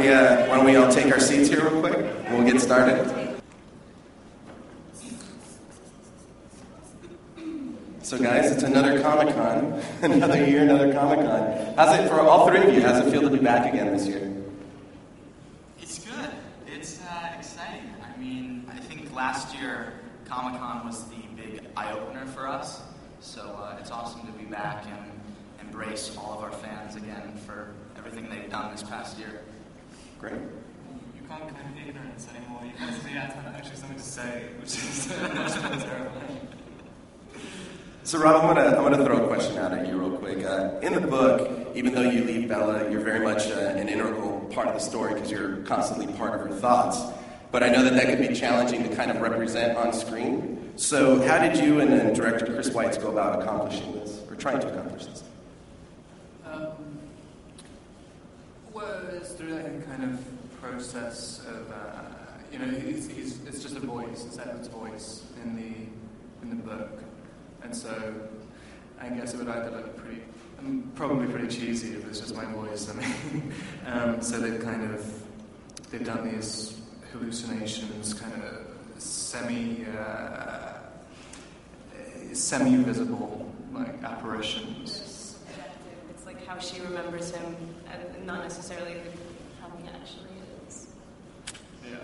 don't we all take our seats here real quick? And we'll get started. So guys, it's another Comic-Con, another year, another Comic-Con. How's it for all three of you? How's it feel to be back again this year? It's good. It's exciting. I mean, I think last year Comic-Con was the big eye-opener for us. So it's awesome to be back and embrace all of our fans again for everything they've done this past year. Great. You can't claim ignorance anymore. You can't say that's actually something to say, which is terrifying. So Rob, I'm gonna throw a question out at you real quick. In the book, even though you leave Bella, you're very much an integral part of the story because you're constantly part of her thoughts. But I know that could be challenging to kind of represent on screen. So how did you and director Chris Weitz go about accomplishing this, or trying to accomplish this? Well, it's through that kind of process of, it's just a voice, it's Edward's voice in the book. And so I guess it would either look probably pretty cheesy if it's just my voice. I mean, so they've done these hallucinations, kind of semi-visible, like apparitions. It's like how she remembers him, and not necessarily how he actually is. Yeah.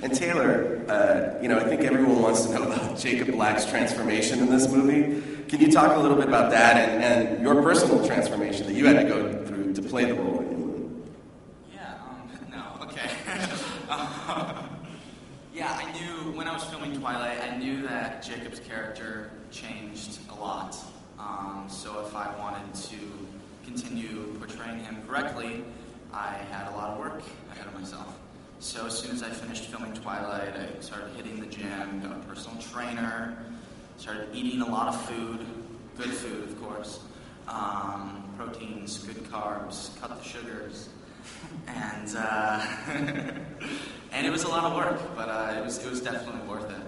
And Taylor, I think everyone wants to know about Jacob Black's transformation in this movie. Can you talk a little bit about that and your personal transformation that you had to go through to play the role in the movie? I knew when I was filming Twilight, I knew that Jacob's character changed a lot. So if I wanted to continue portraying him correctly, I had a lot of work ahead of myself. So as soon as I finished filming Twilight, I started hitting the gym, got a personal trainer, started eating a lot of food, good food, of course, proteins, good carbs, cut the sugars, and and it was a lot of work, but it was definitely worth it.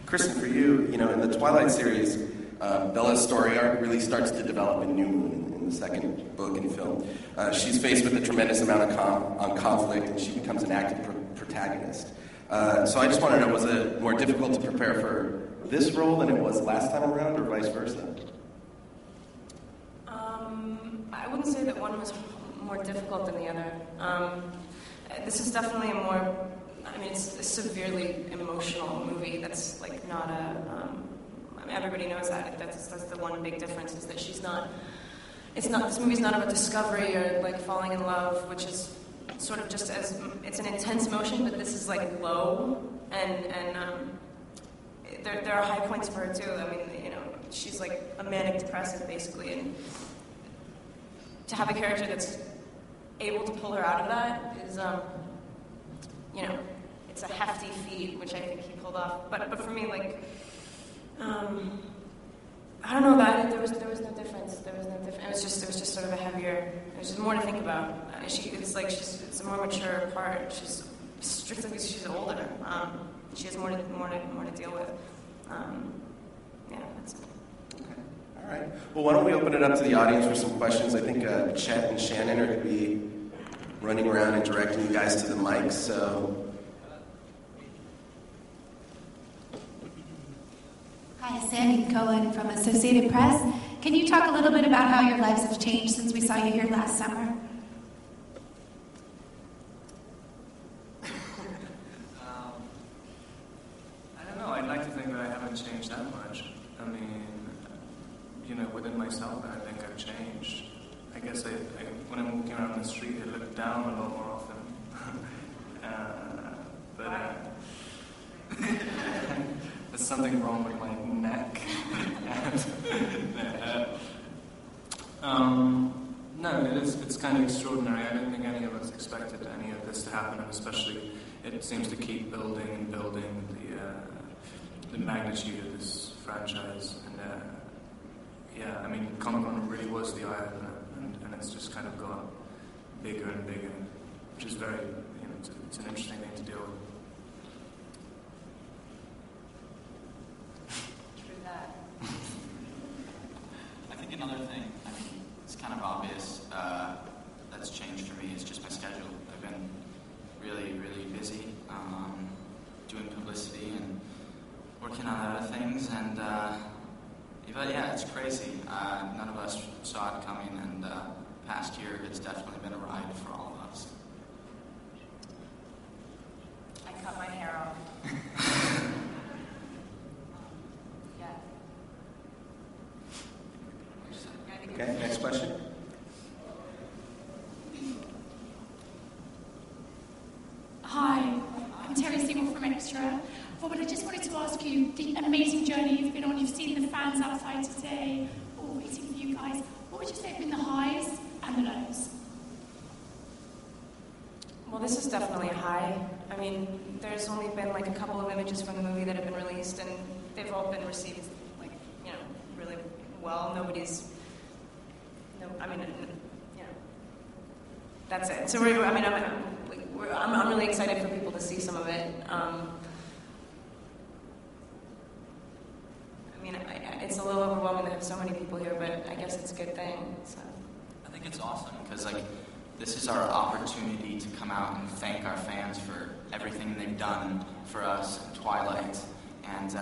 Kristen, for you, in the Twilight series, Bella's story arc really starts to develop in New Moon. The second book and film. She's faced with a tremendous amount of conflict, and she becomes an active protagonist. So I just want to know, was it more difficult to prepare for this role than it was last time around, or vice versa? I wouldn't say that one was more difficult than the other. This is definitely it's a severely emotional movie. That's like not everybody knows that. That's the one big difference, is that she's not. This movie's not about discovery or like falling in love, which is sort of just it's an intense emotion, but this is like low, and there are high points for her too. I mean, she's like a manic depressive basically, and to have a character that's able to pull her out of that is, it's a hefty feat, which I think he pulled off. But for me, like, I don't know about it. There was no difference. It was just sort of a heavier. There's just more to think about. It's a more mature part. She's strictly because she's older. She has more to deal with. That's it. Okay. All right. Well, why don't we open it up to the audience for some questions? I think Chet and Shannon are going to be running around and directing you guys to the mics. So. Hi, Sandy Cohen from Associated Press. Can you talk a little bit about how your lives have changed since we saw you here last summer? I don't know. I'd like to think that I haven't changed that much. I mean, within myself, I think I've changed. I guess when I'm walking around the street, I look down a lot more often. There's something wrong with my neck. No, it's kind of extraordinary. I don't think any of us expected any of this to happen, and especially it seems to keep building and building the magnitude of this franchise. And Comic-Con really was the eye opener, and it's just kind of got bigger and bigger, which is very, it's an interesting thing to deal with. I think another thing, it's kind of working on other things, and but yeah, it's crazy. None of us saw it coming, and past year it's definitely been a ride for all of us. I cut my hair off. Yeah. Okay, next question. Hi, I'm Terry Seymour from Extra. Robert, I just wanted to ask you, the amazing journey you've been on, you've seen the fans outside today, all waiting for you guys. What would you say have been the highs and the lows? Well, this is definitely a high. I mean, there's only been like a couple of images from the movie that have been released, and they've all been received, like, you know, really well. That's it. So I'm really excited for people to see some of it. It's a little overwhelming to have so many people here, but I guess it's a good thing. So I think it's awesome because this is our opportunity to come out and thank our fans for everything they've done for us in Twilight, and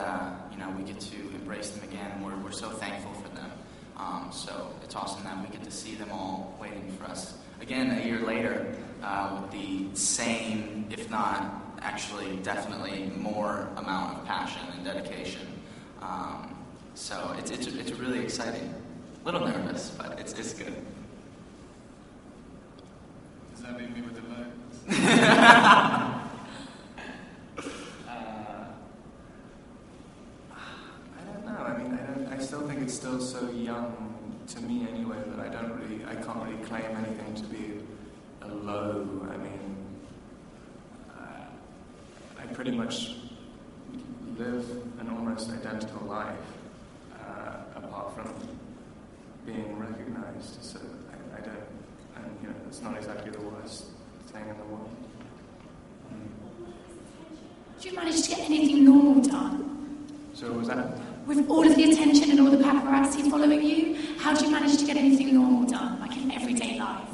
we get to embrace them again, and we're so thankful for them. So it's awesome that we get to see them all waiting for us again a year later with the same, if not actually definitely more amount of passion and dedication. So it's really exciting. A little nervous, but it's good. Does that leave me with the vote? I don't know. I mean, I still think it's still so young to me anyway that I can't really claim anything to be a low. I mean, I pretty much live an almost identical life, apart from being recognized. So I don't, and it's not exactly the worst thing in the world. Did you manage to get anything normal done? So was that? With all of the attention and all the paparazzi following you, how do you manage to get anything normal done, like in everyday life?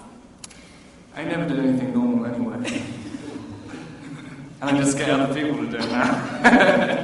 I never did anything normal anyway. And I just get other people to do it now.